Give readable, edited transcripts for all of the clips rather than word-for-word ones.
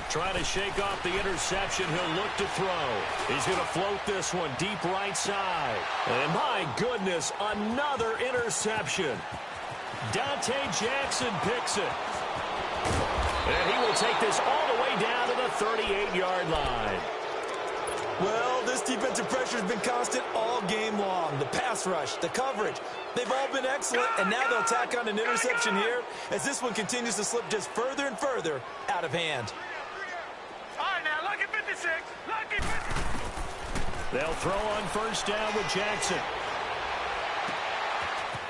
Trying to shake off the interception. He'll look to throw. He's going to float this one deep right side. And my goodness, another interception. Dante Jackson picks it. And he will take this all the way down to the 38-yard line. Well, this defensive pressure has been constant all game long. The pass rush, the coverage, they've all been excellent, and now they'll tack on an interception here as this one continues to slip just further and further out of hand. All right, now, lucky 56. Lucky 56. They'll throw on first down with Jackson.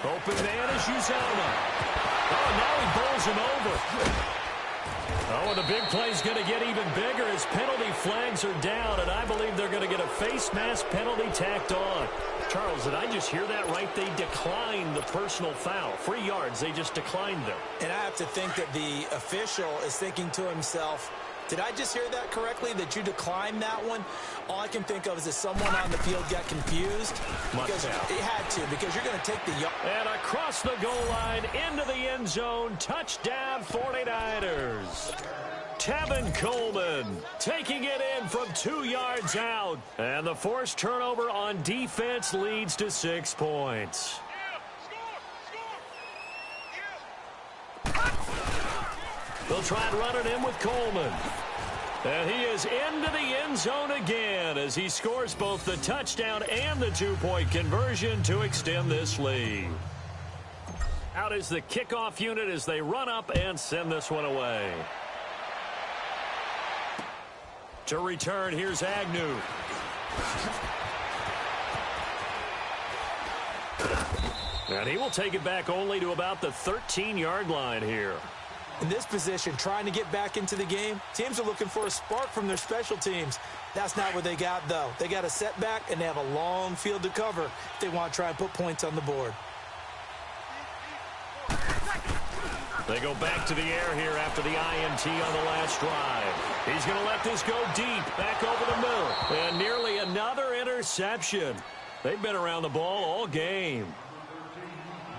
Open man is Uzoma. Oh, now he bowls him over. Oh, and the big play's going to get even bigger as penalty flags are down, and I believe they're going to get a face mask penalty tacked on. Charles, did I just hear that right? They declined the personal foul. 3 yards, they just declined them. And I have to think that the official is thinking to himself, did I just hear that correctly, that you declined that one? All I can think of is that someone on the field got confused. Because it had to, because you're going to take the yard. And across the goal line, into the end zone, touchdown 49ers. Tevin Coleman taking it in from 2 yards out. And the forced turnover on defense leads to 6 points. They'll try and run it in with Coleman. And he is into the end zone again as he scores both the touchdown and the 2-point conversion to extend this lead. Out is the kickoff unit as they run up and send this one away. To return, here's Agnew. And he will take it back only to about the 13-yard line here. In this position, trying to get back into the game, teams are looking for a spark from their special teams. That's not what they got, though. They got a setback, and they have a long field to cover if they want to try and put points on the board. They go back to the air here after the INT on the last drive. He's going to let this go deep, back over the middle. And nearly another interception. They've been around the ball all game.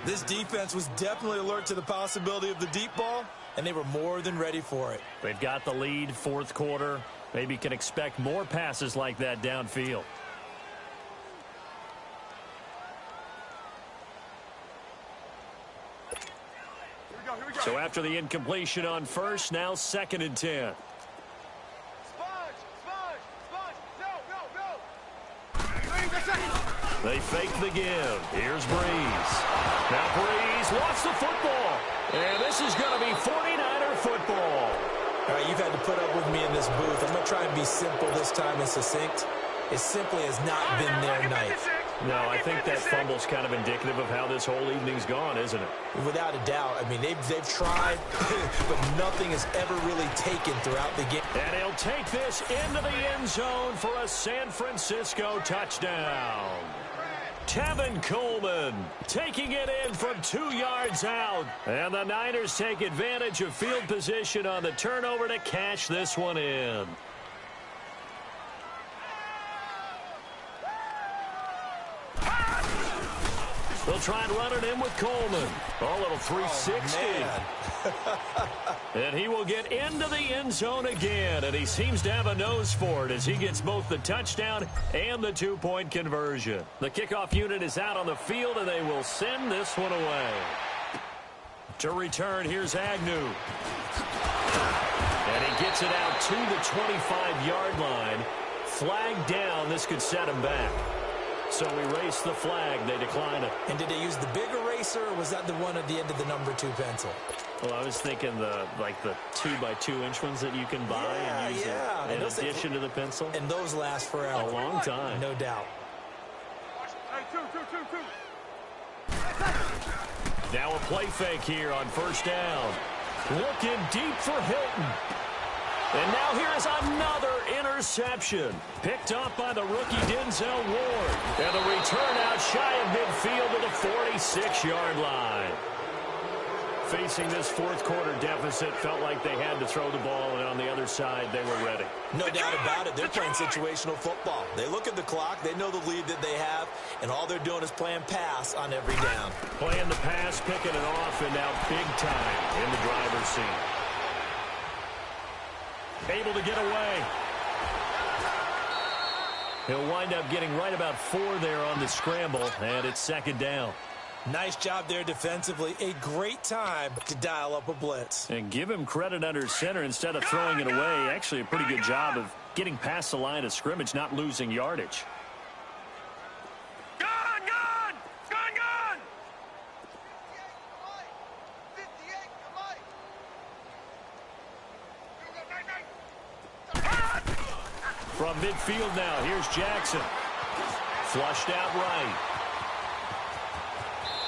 This defense was definitely alert to the possibility of the deep ball, and they were more than ready for it. They've got the lead, 4th quarter. Maybe can expect more passes like that downfield. So after the incompletion on first, now 2nd and 10. They fake the give. Here's Breeze. Now Breeze wants the football. And this is going to be 49er football. All right, you've had to put up with me in this booth. I'm going to try and be simple this time and succinct. It simply has not been their night. No, I think that fumble's kind of indicative of how this whole evening's gone, isn't it? Without a doubt. I mean, they've tried, but nothing has ever really taken throughout the game. And he'll take this into the end zone for a San Francisco touchdown. Tevin Coleman taking it in from 2 yards out. And the Niners take advantage of field position on the turnover to cash this one in. They'll try and run it in with Coleman. Oh, a little 360. And he will get into the end zone again, and he seems to have a nose for it as he gets both the touchdown and the 2-point conversion. The kickoff unit is out on the field, and they will send this one away. To return, here's Agnew. And he gets it out to the 25-yard line. Flag down. This could set him back. So erase the flag. They decline it. And did they use the big eraser, or was that the one at the end of the number 2 pencil? Well, I was thinking the 2x2-inch ones that you can buy and use in addition to the pencil. And those last forever. A long time. No doubt. Now a play fake here on first down. Looking deep for Hilton. And now here is another interception. Picked up by the rookie Denzel Ward. And the return out shy of midfield to the 46-yard line. Facing this 4th quarter deficit, felt like they had to throw the ball, and on the other side, they were ready. No doubt about it. They're playing situational football. They look at the clock. They know the lead that they have, and all they're doing is playing pass on every down. Playing the pass, picking it off, and now big time in the driver's seat. Able to get away. He'll wind up getting right about 4 there on the scramble, and it's second down. Nice job there defensively. A great time to dial up a blitz. And give him credit under center instead of throwing it away. Actually, a pretty good job of getting past the line of scrimmage, not losing yardage. From midfield now, here's Jackson. Flushed out right.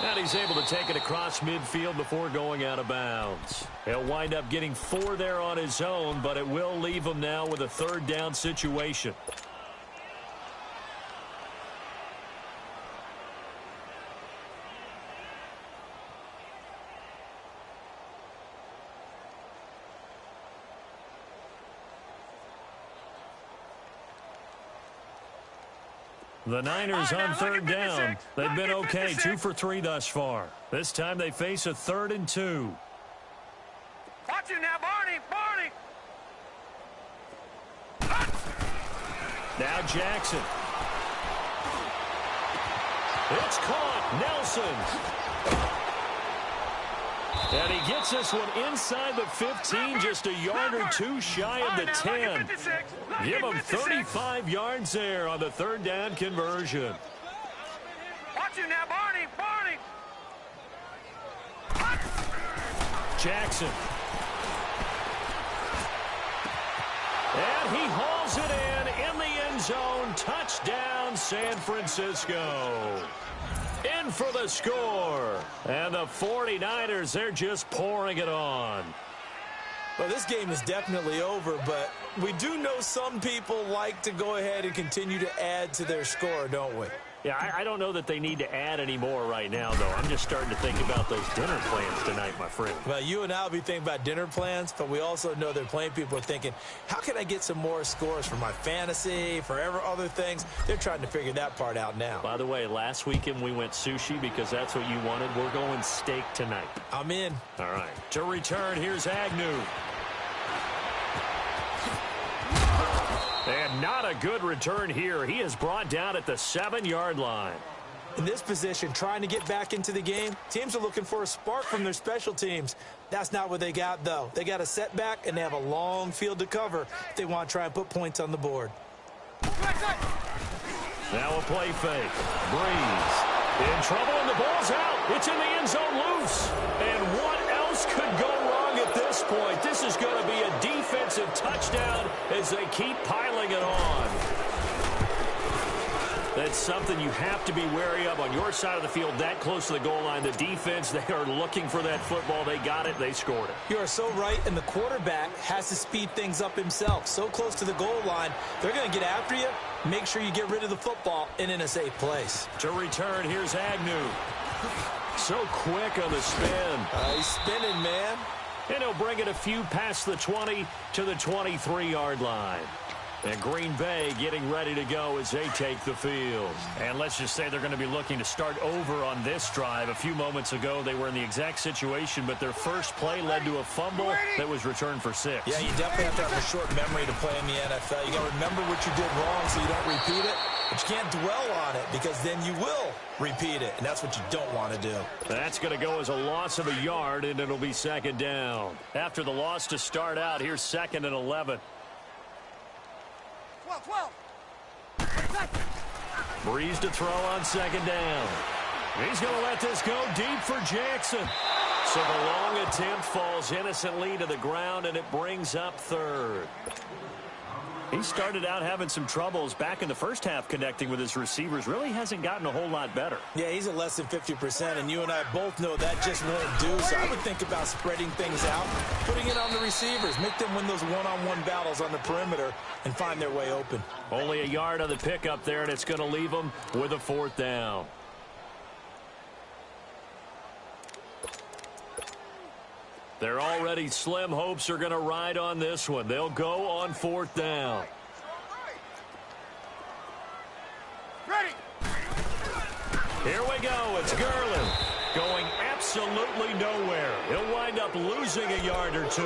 And he's able to take it across midfield before going out of bounds. He'll wind up getting 4 there on his own, but it will leave him now with a third down situation. The Niners on third down. They've been okay, 2 for 3 thus far. This time they face a 3rd and 2. Watch it now, Barney. Now Jackson. It's caught. Nelson. And he gets this one inside the 15, just a yard or 2 shy of the 10. Give him 35 yards there on the third down conversion. Watch you now, Barney. Jackson. And he hauls it in the end zone. Touchdown, San Francisco. In for the score. And the 49ers, they're just pouring it on. Well, this game is definitely over, but we do know some people like to go ahead and continue to add to their score, don't we? Yeah, I don't know that they need to add any more right now, though. I'm just starting to think about those dinner plans tonight, my friend. Well, you and I will be thinking about dinner plans, but we also know they're playing people are thinking, how can I get some more scores for my fantasy, for other things? They're trying to figure that part out now. By the way, last weekend we went sushi because that's what you wanted. We're going steak tonight. I'm in. All right. To return, here's Agnew. And not a good return here. He is brought down at the 7-yard line. In this position, trying to get back into the game, teams are looking for a spark from their special teams. That's not what they got, though. They got a setback, and they have a long field to cover if they want to try and put points on the board. Now a play fake. Breeze. In trouble, and the ball's out. It's in the end zone loose. And what else could go wrong at this point? This is going to be a defensive touchdown as they keep piling it on. That's something you have to be wary of on your side of the field, that close to the goal line. The defense, they are looking for that football. They got it. They scored it. You are so right, and the quarterback has to speed things up himself. So close to the goal line, they're going to get after you. Make sure you get rid of the football and in a safe place. To return, here's Agnew. So quick on the spin. He's spinning, man. And he'll bring it a few past the 20 to the 23-yard line. And Green Bay getting ready to go as they take the field. And let's just say they're going to be looking to start over on this drive. A few moments ago, they were in the exact situation, but their first play led to a fumble that was returned for 6. Yeah, you definitely have to have a short memory to play in the NFL. You got to remember what you did wrong so you don't repeat it. But you can't dwell on it because then you will repeat it, and that's what you don't want to do. That's going to go as a loss of a yard, and it'll be second down. After the loss to start out, here's 2nd and 11. 12. Breeze to throw on second down. He's going to let this go deep for Jackson. So the long attempt falls innocently to the ground, and it brings up 3rd. He started out having some troubles back in the first half connecting with his receivers. Really hasn't gotten a whole lot better. Yeah, he's at less than 50%, and you and I both know that just won't do. So I would think about spreading things out, putting it on the receivers, make them win those one-on-one battles on the perimeter and find their way open. Only a yard on the pickup there, and it's going to leave them with a 4th down. They're already slim hopes are going to ride on this one. They'll go on 4th down. Ready. Here we go. It's Garland going absolutely nowhere. He'll wind up losing a yard or 2.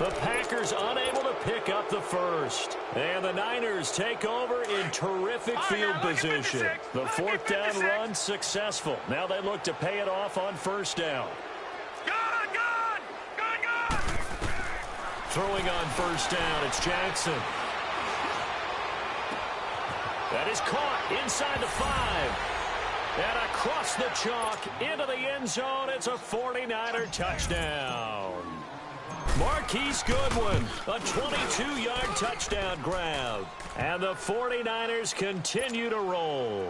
The Packers unable to pick up the first. And the Niners take over in terrific field position. The fourth down run successful. Now they look to pay it off on first down. Throwing on first down, it's Jackson. That is caught inside the 5. And across the chalk into the end zone. It's a 49er touchdown. Marquise Goodwin, a 22-yard touchdown grab. And the 49ers continue to roll.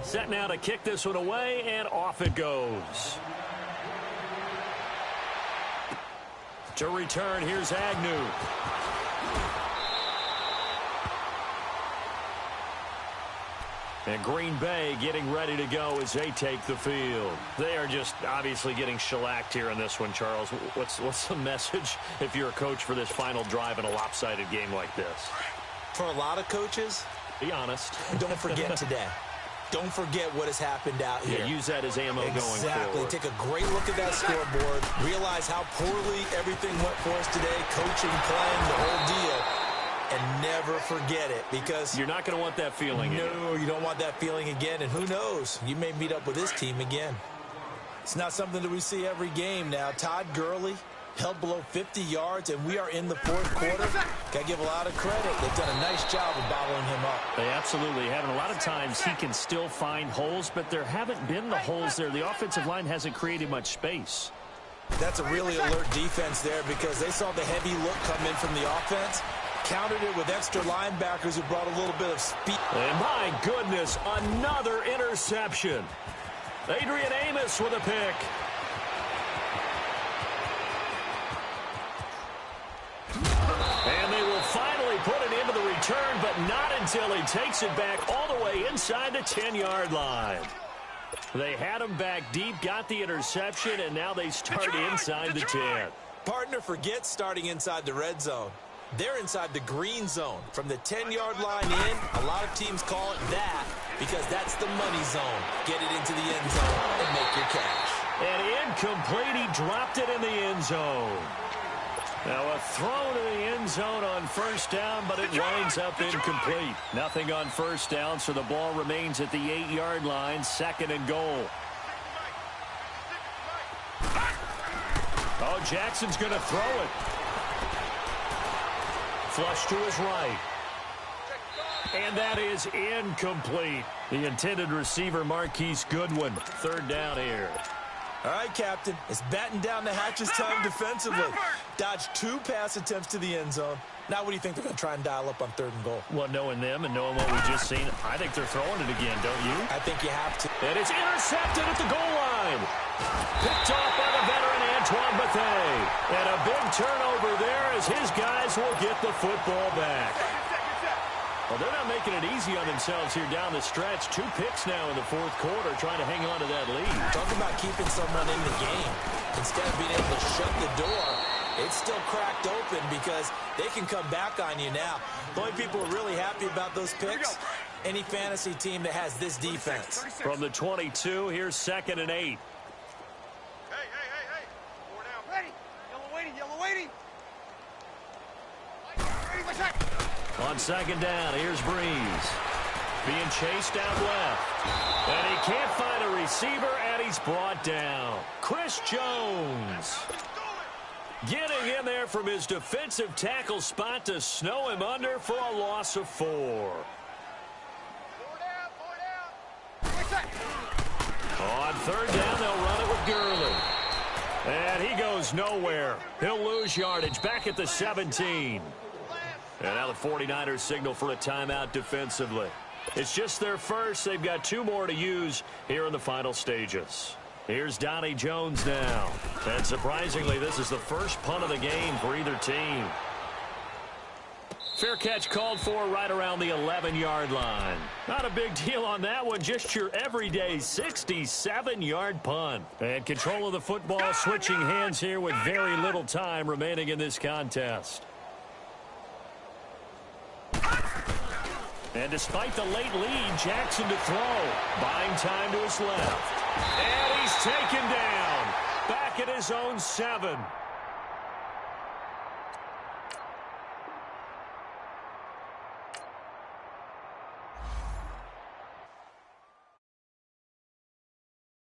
Set now to kick this one away, and off it goes. To return, here's Agnew. And Green Bay getting ready to go as they take the field. They are just obviously getting shellacked here in this one, Charles. What's the message if you're a coach for this final drive in a lopsided game like this? For a lot of coaches, be honest. Don't forget today. Don't forget what has happened out here. Yeah, use that as ammo going forward. Exactly. Take a great look at that scoreboard. Realize how poorly everything went for us today. Coaching, playing, the whole deal. And never forget it, because you're not going to want that feeling again. No, you don't want that feeling again. And who knows? You may meet up with this team again. It's not something that we see every game now. Todd Gurley held below 50 yards, and we are in the fourth quarter. Got to give a lot of credit. They've done a nice job of bottling him up. They absolutely have. And a lot of times he can still find holes, but there haven't been the holes there. The offensive line hasn't created much space. That's a really alert defense there, because they saw the heavy look come in from the offense. Countered it with extra linebackers who brought a little bit of speed. And my goodness, another interception. Adrian Amos with a pick. And they will finally put it into the return, but not until he takes it back all the way inside the 10-yard line. They had him back deep, got the interception, and now they start inside the 10. Partner forgets starting inside the red zone. They're inside the green zone. From the 10-yard line in, a lot of teams call it that because that's the money zone. Get it into the end zone and make your cash. And incomplete. He dropped it in the end zone. Now a throw to the end zone on first down, but it winds up incomplete. Nothing on first down, so the ball remains at the 8-yard line, second and goal. Oh, Jackson's going to throw it. Flush to his right. And that is incomplete. The intended receiver, Marquise Goodwin. Third down here. All right, Captain. It's batten down the hatches time defensively. Dodged 2 pass attempts to the end zone. Now what do you think they're going to try and dial up on third and goal? Well, knowing them and knowing what we've just seen, I think they're throwing it again, don't you? I think you have to. And it's intercepted at the goal line. Picked off by the veteran Antoine Bethea. And a big turnover there as his guys will get the football back. Well, they're not making it easy on themselves here down the stretch. 2 picks now in the fourth quarter trying to hang on to that lead. Talk about keeping someone in the game. Instead of being able to shut the door, it's still cracked open because they can come back on you now. The only people who are really happy about those picks, any fantasy team that has this defense. From the 22, here's 2nd and 8. Hey. 4 down. Ready. Yellow waiting. Ready for check. On 2nd down, here's Breeze. Being chased out left. And he can't find a receiver, and he's brought down. Chris Jones getting in there from his defensive tackle spot to snow him under for a loss of 4. 4 down. On 3rd down, they'll run it with Gurley. And he goes nowhere. He'll lose yardage back at the 17. And now the 49ers signal for a timeout defensively. It's just their first. They've got 2 more to use here in the final stages. Here's Donnie Jones now. And surprisingly, this is the first punt of the game for either team. Fair catch called for right around the 11-yard line. Not a big deal on that one, just your everyday 67-yard punt. And control of the football switching hands here with very little time remaining in this contest. And despite the late lead, Jackson to throw. Buying time to his left. And he's taken down. back at his own 7.